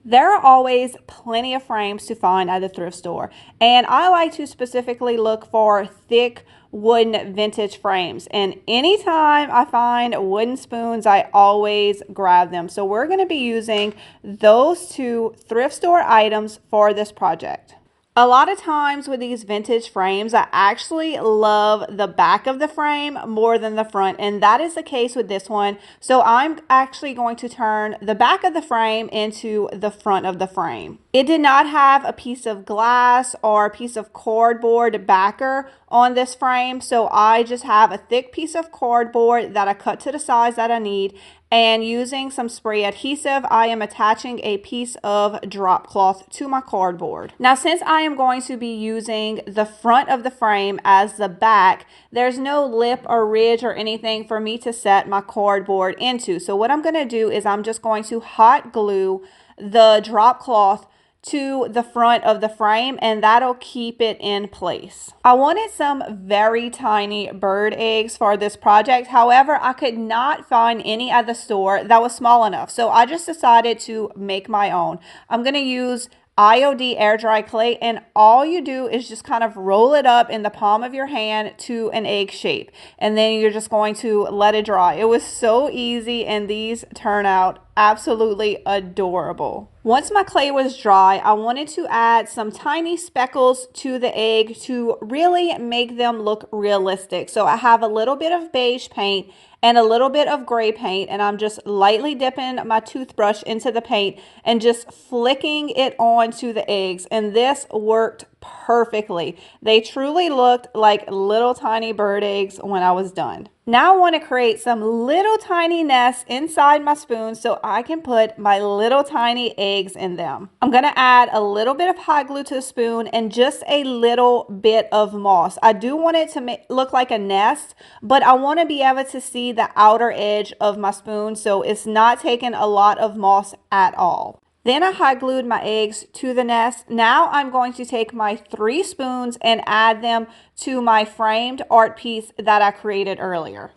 There are always plenty of frames to find at the thrift store, and I like to specifically look for thick wooden vintage frames. And anytime I find wooden spoons, I always grab them. So we're going to be using those two thrift store items for this project. A lot of times with these vintage frames, I actually love the back of the frame more than the front, and that is the case with this one. So I'm actually going to turn the back of the frame into the front of the frame. It did not have a piece of glass or a piece of cardboard backer on this frame, so I just have a thick piece of cardboard that I cut to the size that I need. And using some spray adhesive, I am attaching a piece of drop cloth to my cardboard. Now, since I am going to be using the front of the frame as the back, there's no lip or ridge or anything for me to set my cardboard into. So what I'm going to do is I'm just going to hot glue the drop cloth to the front of the frame, and that'll keep it in place. I wanted some very tiny bird eggs for this project. However, I could not find any at the store that was small enough. So I just decided to make my own. I'm going to use IOD air dry clay, and all you do is just kind of roll it up in the palm of your hand to an egg shape, and then you're just going to let it dry. It was so easy, and these turn out absolutely adorable. Once my clay was dry, I wanted to add some tiny speckles to the egg to really make them look realistic. So I have a little bit of beige paint and a little bit of gray paint, and I'm just lightly dipping my toothbrush into the paint and just flicking it onto the eggs, and this worked perfectly. They truly looked like little tiny bird eggs when I was done. Now I want to create some little tiny nests inside my spoon so I can put my little tiny eggs in them. I'm going to add a little bit of hot glue to the spoon and just a little bit of moss. I do want it to look like a nest, but I want to be able to see the outer edge of my spoon, so it's not taking a lot of moss at all. Then I hot glued my eggs to the nest. Now I'm going to take my 3 spoons and add them to my framed art piece that I created earlier.